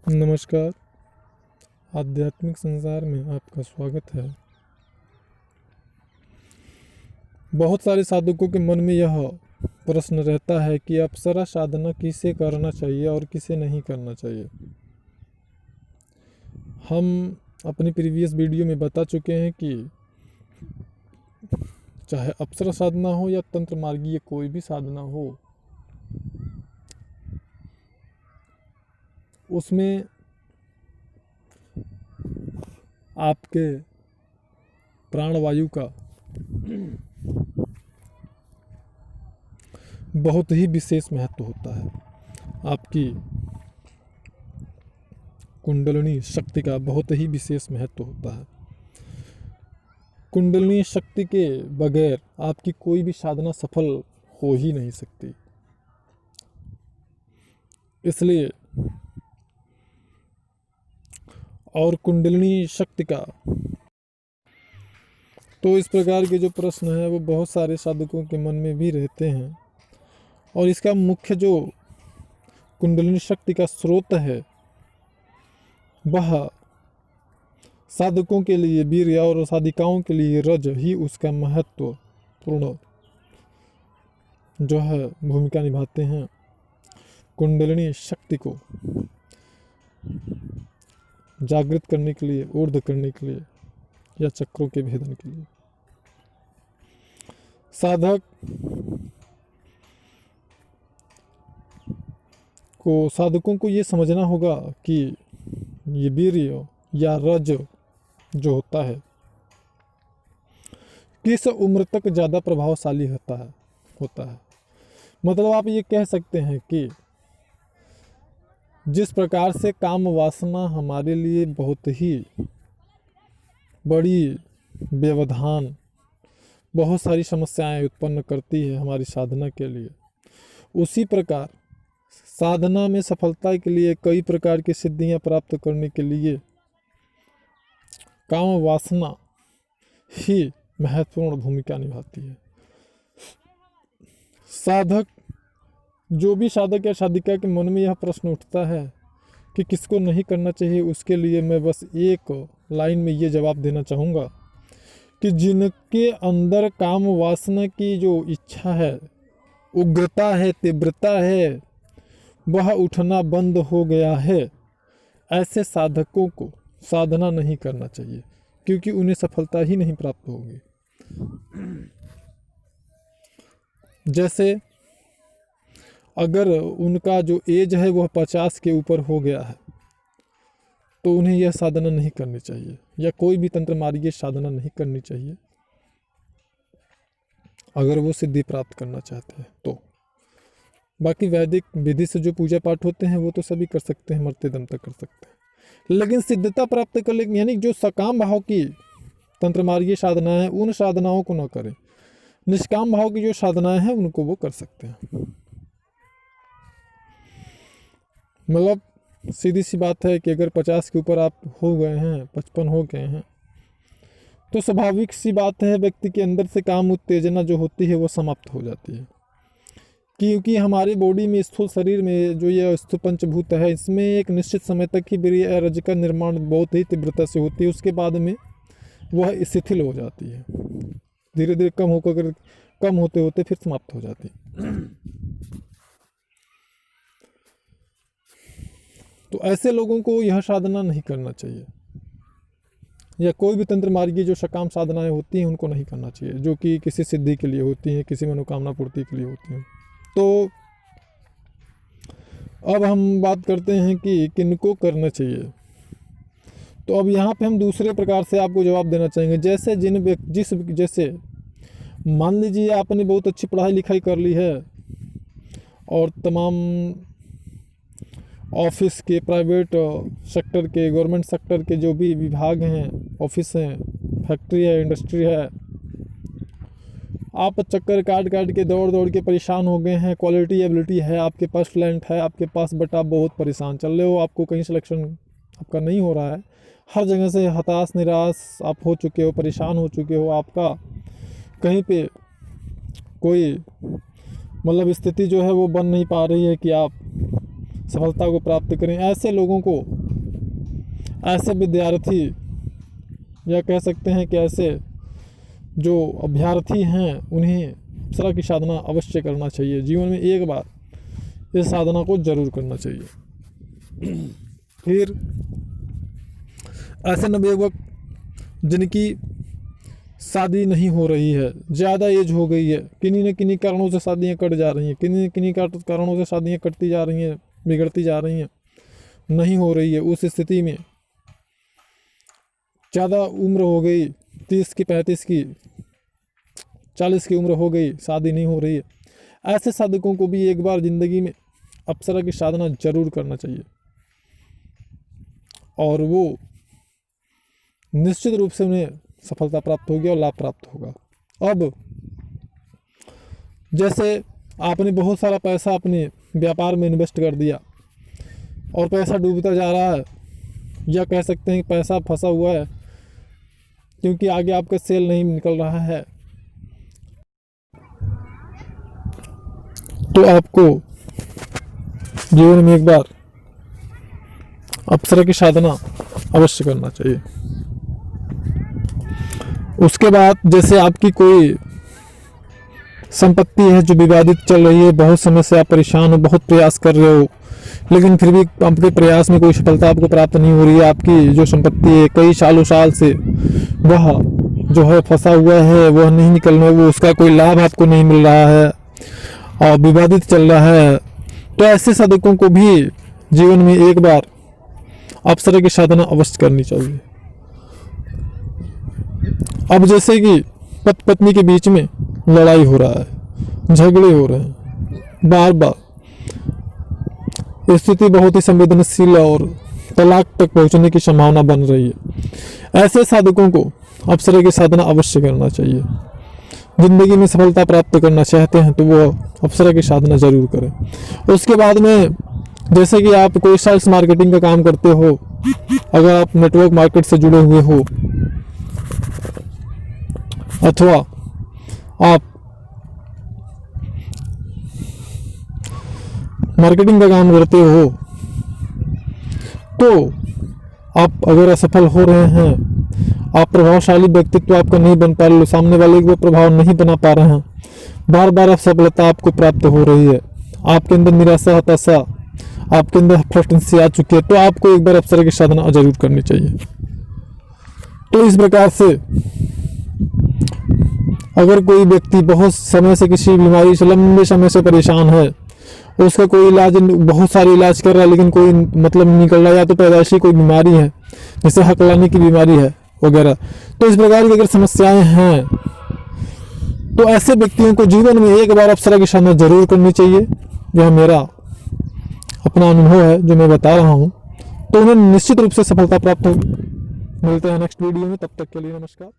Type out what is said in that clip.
नमस्कार। आध्यात्मिक संसार में आपका स्वागत है। बहुत सारे साधकों के मन में यह प्रश्न रहता है कि अप्सरा साधना किसे करना चाहिए और किसे नहीं करना चाहिए। हम अपनी प्रीवियस वीडियो में बता चुके हैं कि चाहे अप्सरा साधना हो या तंत्र मार्गीय कोई भी साधना हो, उसमें आपके प्राणवायु का बहुत ही विशेष महत्व होता है। आपकी कुंडलिनी शक्ति का बहुत ही विशेष महत्व होता है। कुंडलिनी शक्ति के बगैर आपकी कोई भी साधना सफल हो ही नहीं सकती। इसलिए और कुंडलिनी शक्ति का तो इस प्रकार के जो प्रश्न हैं वो बहुत सारे साधकों के मन में भी रहते हैं। और इसका मुख्य जो कुंडलिनी शक्ति का स्रोत है वह साधकों के लिए वीर्य और साधिकाओं के लिए रज ही उसका महत्वपूर्ण जो है भूमिका निभाते हैं। कुंडलिनी शक्ति को जागृत करने के लिए, ऊर्ध्व करने के लिए या चक्रों के भेदन के लिए साधकों को ये समझना होगा कि ये वीर्य या रज जो होता है किस उम्र तक ज़्यादा प्रभावशाली होता है। मतलब आप ये कह सकते हैं कि जिस प्रकार से काम वासना हमारे लिए बहुत ही बड़ी व्यवधान, बहुत सारी समस्याएं उत्पन्न करती है हमारी साधना के लिए, उसी प्रकार साधना में सफलता के लिए कई प्रकार की सिद्धियां प्राप्त करने के लिए काम वासना ही महत्वपूर्ण भूमिका निभाती है। जो भी साधक या साधिका के मन में यह प्रश्न उठता है कि किसको नहीं करना चाहिए, उसके लिए मैं बस एक लाइन में ये जवाब देना चाहूँगा कि जिनके अंदर काम वासना की जो इच्छा है, उग्रता है, तीव्रता है, वह उठना बंद हो गया है, ऐसे साधकों को साधना नहीं करना चाहिए, क्योंकि उन्हें सफलता ही नहीं प्राप्त होगी। जैसे अगर उनका जो एज है वह 50 के ऊपर हो गया है तो उन्हें यह साधना नहीं करनी चाहिए, या कोई भी तंत्र मार्गीय साधना नहीं करनी चाहिए अगर वो सिद्धि प्राप्त करना चाहते हैं तो। बाकी वैदिक विधि से जो पूजा पाठ होते हैं वो तो सभी कर सकते हैं, मरते दम तक कर सकते हैं, लेकिन सिद्धता प्राप्त कर ले यानी जो सकाम भाव की तंत्र मार्गीय साधनाएं हैं उन साधनाओं को न करें। निष्काम भाव की जो साधनाएं हैं उनको वो कर सकते हैं। मतलब सीधी सी बात है कि अगर 50 के ऊपर आप हो गए हैं, 55 हो गए हैं, तो स्वाभाविक सी बात है व्यक्ति के अंदर से काम उत्तेजना जो होती है वो समाप्त हो जाती है, क्योंकि हमारे बॉडी में, स्थूल शरीर में जो ये स्थूल पंचभूत है, इसमें एक निश्चित समय तक ही वीर्य रज का निर्माण बहुत ही तीव्रता से होती है। उसके बाद में वह शिथिल हो जाती है, धीरे धीरे कम होते होते फिर समाप्त हो जाती है। तो ऐसे लोगों को यह साधना नहीं करना चाहिए, या कोई भी तंत्र मार्गीय जो सकाम साधनाएं होती हैं उनको नहीं करना चाहिए, जो कि किसी सिद्धि के लिए होती हैं, किसी मनोकामना पूर्ति के लिए होती हैं। तो अब हम बात करते हैं कि किनको करना चाहिए। तो अब यहाँ पे हम दूसरे प्रकार से आपको जवाब देना चाहेंगे। जैसे मान लीजिए आपने बहुत अच्छी पढ़ाई लिखाई कर ली है और तमाम ऑफिस के, प्राइवेट सेक्टर के, गवर्नमेंट सेक्टर के जो भी विभाग हैं, ऑफिस हैं, फैक्ट्री है, इंडस्ट्री है, आप चक्कर काट के दौड़ के परेशान हो गए हैं। क्वालिटी एबिलिटी है, आपके पास टैलेंट है आपके पास, बट आप बहुत परेशान चल रहे हो, आपको कहीं सिलेक्शन आपका नहीं हो रहा है, हर जगह से हताश निराश आप हो चुके हो, परेशान हो चुके हो, आपका कहीं पे कोई मतलब स्थिति जो है वो बन नहीं पा रही है कि आप सफलता को प्राप्त करें। ऐसे लोगों को, ऐसे विद्यार्थी या कह सकते हैं कि ऐसे जो अभ्यर्थी हैं, उन्हें अप्सरा की साधना अवश्य करना चाहिए। जीवन में एक बार इस साधना को जरूर करना चाहिए। फिर ऐसे नवयुवक जिनकी शादी नहीं हो रही है, ज़्यादा एज हो गई है, किन्हीं न किन्हीं कारणों से शादियां कट जा रही हैं, किन्हीं न किन्हीं कारणों से शादियां कटती जा रही हैं, बिगड़ती जा रही हैं, नहीं हो रही है। उस स्थिति में ज़्यादा उम्र हो गई, 30 की, 35 की, 40 की उम्र हो गई, शादी नहीं हो रही है, ऐसे साधकों को भी एक बार ज़िंदगी में अप्सरा की साधना जरूर करना चाहिए और वो निश्चित रूप से उन्हें सफलता प्राप्त होगी और लाभ प्राप्त होगा। अब जैसे आपने बहुत सारा पैसा अपने व्यापार में इन्वेस्ट कर दिया और पैसा डूबता जा रहा है, या कह सकते हैं कि पैसा फंसा हुआ है क्योंकि आगे आपका सेल नहीं निकल रहा है, तो आपको जीवन में एक बार अप्सरा की साधना अवश्य करना चाहिए। उसके बाद जैसे आपकी कोई संपत्ति है जो विवादित चल रही है, बहुत समय से आप परेशान हो, बहुत प्रयास कर रहे हो, लेकिन फिर भी आपके प्रयास में कोई सफलता आपको प्राप्त नहीं हो रही है, आपकी जो संपत्ति है कई साल से वह जो है फंसा हुआ है, वह नहीं निकल रहा है, वो उसका कोई लाभ आपको नहीं मिल रहा है और विवादित चल रहा है, तो ऐसे साधकों को भी जीवन में एक बार अप्सरा की साधना अवश्य करनी चाहिए। अब जैसे कि पति पत्नी के बीच में लड़ाई हो रहा है, झगड़े हो रहे हैं, बार बार स्थिति बहुत ही संवेदनशील और तलाक तक पहुंचने की संभावना बन रही है, ऐसे साधकों को अप्सरा की साधना अवश्य करना चाहिए। जिंदगी में सफलता प्राप्त करना चाहते हैं तो वो अप्सरा की साधना जरूर करें। उसके बाद में जैसे कि आप कोई सेल्स मार्केटिंग का काम करते हो, अगर आप नेटवर्क मार्केट से जुड़े हुए हो अथवा आप मार्केटिंग का काम करते हो, तो आप अगर असफल हो रहे हैं, आप प्रभावशाली व्यक्तित्व आपका नहीं बन पा रहे, सामने वाले को प्रभाव नहीं बना पा रहे हैं, बार बार असफलता आपको प्राप्त हो रही है, आपके अंदर निराशा हताशा, आपके अंदर फ्रस्ट्रेशन आ चुकी है, तो आपको एक बार अप्सरा की साधना जरूर करनी चाहिए। तो इस प्रकार से अगर कोई व्यक्ति बहुत समय से किसी बीमारी से लंबे समय से परेशान है, उसका कोई इलाज, बहुत सारे इलाज कर रहा है लेकिन कोई मतलब नहीं निकल रहा, या तो पैदाइशी कोई बीमारी है जैसे हकलाने की बीमारी है वगैरह, तो इस प्रकार की अगर समस्याएं हैं तो ऐसे व्यक्तियों को जीवन में एक बार अप्सरा की साधना जरूर करनी चाहिए। यह मेरा अपना अनुभव है जो मैं बता रहा हूँ, तो उन्हें निश्चित रूप से सफलता प्राप्त होगी। मिलते हैं नेक्स्ट वीडियो में, तब तक के लिए नमस्कार।